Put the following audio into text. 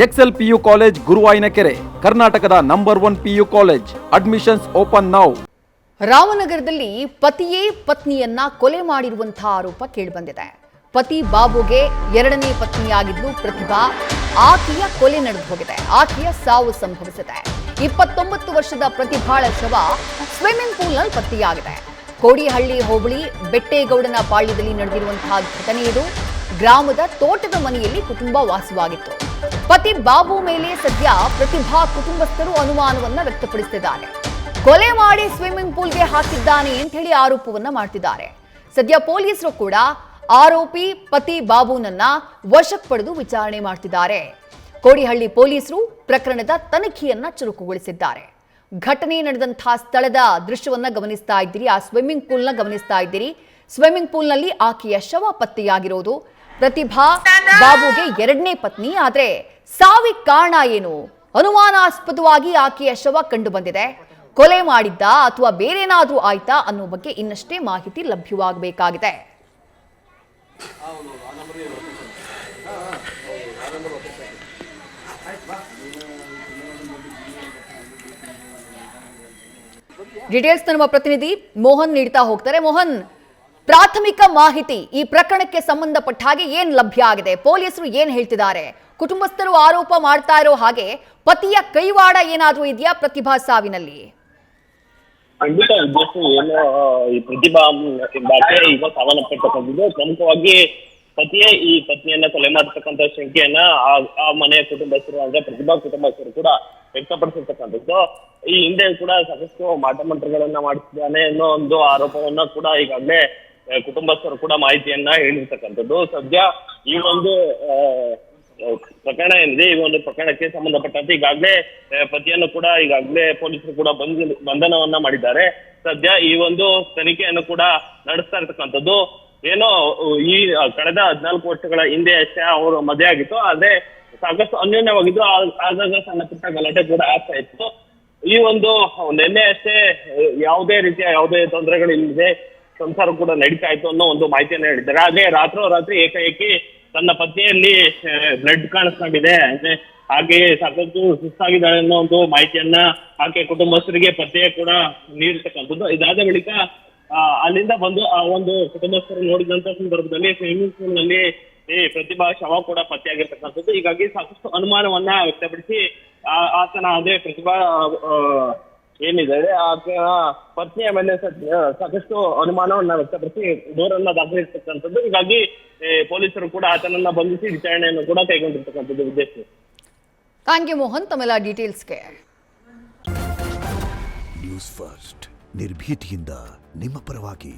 Excel PU college ಗುರುವಾಯಿನಕೆರೆ, ಕರ್ನಾಟಕದ number 1 PU college. Admissions open now. ರಾಮನಗರದಲ್ಲಿ ಪತಿಯೇ ಪತ್ನಿಯನ್ನ ಕೊಲೆ ಮಾಡಿರುವಂತಹ ಆರೋಪ ಕೇಳಿಬಂದಿದೆ. ಪತಿ ಬಾಬುಗೆ ಎರಡನೇ ಪತ್ನಿಯಾಗಿದ್ದು ಪ್ರತಿಭಾ. ಆಕೆಯ ಕೊಲೆ ನಡೆದು ಹೋಗಿದೆ. ಆಕೆಯ ಸಾವು ಸಂಭವಿಸಿದೆ. 29 ವರ್ಷದ ಪ್ರತಿಭಾಳ ಶವ ಸ್ವಿಮ್ಮಿಂಗ್ ಪೂಲ್ನಲ್ಲಿ ಪತ್ತೆಯಾಗಿದೆ. ಕೋಡಿಹಳ್ಳಿ ಹೋಬಳಿ ಬೆಟ್ಟೇಗೌಡನ ಪಾಳ್ಯದಲ್ಲಿ ನಡೆದಿರುವಂತಹ ಘಟನೆ ಇದು. ಗ್ರಾಮದ ತೋಟದ ಮನೆಯಲ್ಲಿ ಕುಟುಂಬ ವಾಸವಾಗಿತ್ತು. ಪತಿ ಬಾಬು ಮೇಲೆ ಸದ್ಯ ಪ್ರತಿಭಾ ಕುಟುಂಬಸ್ಥರು ಅನುಮಾನವನ್ನ ವ್ಯಕ್ತಪಡಿಸಿದ್ದಾರೆ. ಕೊಲೆ ಮಾಡಿ ಸ್ವಿಮ್ಮಿಂಗ್ ಪೂಲ್ಗೆ ಹಾಕಿದ್ದಾನೆ ಅಂತ ಹೇಳಿ ಆರೋಪವನ್ನ ಮಾಡ್ತಿದ್ದಾರೆ. ಸದ್ಯ ಪೊಲೀಸರು ಕೂಡ ಆರೋಪಿ ಪತಿ ಬಾಬುನನ್ನ ವಶಕ್ಕೆ ಪಡೆದು ವಿಚಾರಣೆ ಮಾಡ್ತಿದ್ದಾರೆ. ಕೋಡಿಹಳ್ಳಿ ಪೊಲೀಸರು ಪ್ರಕರಣದ ತನಿಖೆಯನ್ನ ಚುರುಕುಗೊಳಿಸಿದ್ದಾರೆ. ಘಟನೆ ನಡೆದಂತಹ ಸ್ಥಳದ ದೃಶ್ಯವನ್ನ ಗಮನಿಸ್ತಾ ಇದ್ದೀರಿ. ಆ ಸ್ವಿಮ್ಮಿಂಗ್ ಪೂಲ್ನ ಗಮನಿಸ್ತಾ ಇದ್ದೀರಿ. ಸ್ವಿಮ್ಮಿಂಗ್ ಪೂಲ್ನಲ್ಲಿ ಆಕೆಯ ಶವ ಪತ್ತೆಯಾಗಿರೋದು. ಪ್ರತಿಭಾ ಬಾಬುಗೆ ಎರಡನೇ ಪತ್ನಿ. ಆದ್ರೆ ಸಾವಿಗೆ ಕಾರಣ ಏನು? ಅನುಮಾನಾಸ್ಪದವಾಗಿ ಆಕೆಯ ಶವ ಕಂಡು ಬಂದಿದೆ. ಕೊಲೆ ಮಾಡಿದ್ದ ಅಥವಾ ಬೇರೇನಾದ್ರೂ ಆಯ್ತಾ ಅನ್ನೋ ಬಗ್ಗೆ ಇನ್ನಷ್ಟೇ ಮಾಹಿತಿ ಲಭ್ಯವಾಗಬೇಕಾಗಿದೆ. ಡೀಟೇಲ್ಸ್ ನಮ್ಮ ಪ್ರತಿನಿಧಿ ಮೋಹನ್ ನೀಡ್ತಾ ಹೋಗ್ತಾರೆ. ಮೋಹನ್, ಪ್ರಾಥಮಿಕ ಮಾಹಿತಿ ಈ ಪ್ರಕರಣಕ್ಕೆ ಸಂಬಂಧಪಟ್ಟ ಹಾಗೆ ಏನ್ ಲಭ್ಯ ಆಗಿದೆ? ಪೊಲೀಸರು ಏನ್ ಹೇಳ್ತಿದ್ದಾರೆ? ಕುಟುಂಬಸ್ಥರು ಆರೋಪ ಮಾಡ್ತಾ ಇರೋ ಹಾಗೆ ಪತಿಯ ಕೈವಾಡ ಏನಾದ್ರೂ ಇದೆಯಾ ಪ್ರತಿಭಾ ಸಾವಿನಲ್ಲಿ? ಖಂಡಿತ ಏನು ಈ ಪ್ರತಿಭಾ ಎಂಬಾಕೆ ಈಗ ಸಾವನ್ನಪ್ಪಿರ್ತಕ್ಕಂಥದ್ದು. ಪ್ರಮುಖವಾಗಿ ಪತಿಯೇ ಈ ಪತ್ನಿಯನ್ನ ಕೊಲೆ ಮಾಡತಕ್ಕಂಥ ಶಂಕೆಯನ್ನ ಆ ಮನೆಯ ಕುಟುಂಬಸ್ಥರು ಅಂದ್ರೆ ಪ್ರತಿಭಾ ಕುಟುಂಬಸ್ಥರು ಕೂಡ ವ್ಯಕ್ತಪಡಿಸಿರ್ತಕ್ಕಂಥದ್ದು. ಈ ಹಿಂದೆ ಕೂಡ ಸಾಕಷ್ಟು ಮಾಟಮಂತ್ರಗಳನ್ನ ಮಾಡಿಸಿದ್ದಾನೆ ಅನ್ನೋ ಒಂದು ಆರೋಪವನ್ನ ಕೂಡ ಈಗಾಗಲೇ ಕುಟುಂಬಸ್ಥರು ಕೂಡ ಮಾಹಿತಿಯನ್ನ ಹೇಳಿರ್ತಕ್ಕಂಥದ್ದು. ಸದ್ಯ ಈ ಒಂದು ಪ್ರಕರಣ ಏನಿದೆ, ಈ ಒಂದು ಪ್ರಕರಣಕ್ಕೆ ಸಂಬಂಧಪಟ್ಟಂತೆ ಈಗಾಗಲೇ ಪತಿಯನ್ನು ಕೂಡ ಈಗಾಗಲೇ ಪೊಲೀಸರು ಕೂಡ ಬಂಧನವನ್ನ ಮಾಡಿದ್ದಾರೆ. ಸದ್ಯ ಈ ಒಂದು ತನಿಖೆಯನ್ನು ಕೂಡ ನಡೆಸ್ತಾ ಇರ್ತಕ್ಕಂಥದ್ದು. ಏನೋ ಈ ಕಳೆದ 14 ವರ್ಷಗಳ ಹಿಂದೆ ಅಷ್ಟೇ ಅವರು ಮದುವೆ ಆಗಿತ್ತು. ಆದ್ರೆ ಸಾಕಷ್ಟು ಅನ್ಯೋನ್ಯವಾಗಿದ್ದು ಆಗಾಗ ಸಣ್ಣ ಪುಟ್ಟ ಗಲಾಟೆ ಕೂಡ ಆಗ್ತಾ ಇತ್ತು. ಈ ಒಂದು ನಿನ್ನೆ ಅಷ್ಟೇ ಯಾವುದೇ ತೊಂದರೆಗಳಿಲ್ಲದೆ ಸಂಸಾರ ಕೂಡ ನಡೀತಾ ಇತ್ತು ಅನ್ನೋ ಒಂದು ಮಾಹಿತಿಯನ್ನು ಹೇಳಿದ್ದಾರೆ. ಹಾಗೆ ರಾತ್ರೋರಾತ್ರಿ ಏಕಾಏಕಿ ತನ್ನ ಪತ್ನಿಯಲ್ಲಿ ಬ್ಲಡ್ ಕಾಣಿಸ್ಕೊಂಡಿದೆ, ಅಂದ್ರೆ ಹಾಗೆಯೇ ಸಾಕಷ್ಟು ಸುಸ್ತಾಗಿದ್ದಾಳೆ ಅನ್ನೋ ಒಂದು ಮಾಹಿತಿಯನ್ನ ಆಕೆ ಕುಟುಂಬಸ್ಥರಿಗೆ ಪತ್ತೆ ಕೂಡ ನೀಡಿರ್ತಕ್ಕಂಥದ್ದು. ಇದಾದ ಬಳಿಕ ಅಲ್ಲಿಂದ ಬಂದು ಆ ಒಂದು ಕುಟುಂಬಸ್ಥರು ನೋಡಿದಂತ ಸಂದರ್ಭದಲ್ಲಿ ಸ್ವಿಮ್ಮಿಂಗ್ ಪೂಲ್ ನಲ್ಲಿ ಪ್ರತಿಭಾ ಶವ ಕೂಡ ಪತ್ತೆಯಾಗಿರ್ತಕ್ಕಂಥದ್ದು. ಹೀಗಾಗಿ ಸಾಕಷ್ಟು ಅನುಮಾನವನ್ನ ವ್ಯಕ್ತಪಡಿಸಿ ಆತನ ಅದೇ ಪ್ರತಿಭಾ ಏನಿದೆ ಆತನ ಪತ್ನಿಯ ಮೇಲೆ ಸಾಕಷ್ಟು ಅನುಮಾನವನ್ನ ವ್ಯಕ್ತಪಡಿಸಿ ದೂರನ್ನ ದಾಖಲಿರ್ತಕ್ಕಂಥದ್ದು. ಹೀಗಾಗಿ ಪೊಲೀಸರು ಕೂಡ ಆತನನ್ನ ಬಂಧಿಸಿ ವಿಚಾರಣೆಯನ್ನು ಕೂಡ ಕೈಗೊಂಡಿರ್ತಕ್ಕಂಥದ್ದು. ಉದ್ದೇಶ. ಥ್ಯಾಂಕ್ ಯು ಮೋಹನ್, ತಮ್ಮೆಲ್ಲ ಡೀಟೇಲ್ಸ್ಗೆ. ನ್ಯೂಸ್ ಫಸ್ಟ್ ನಿರ್ಭೀತಿಯಿಂದ ನಿಮ್ಮ ಪರವಾಗಿ.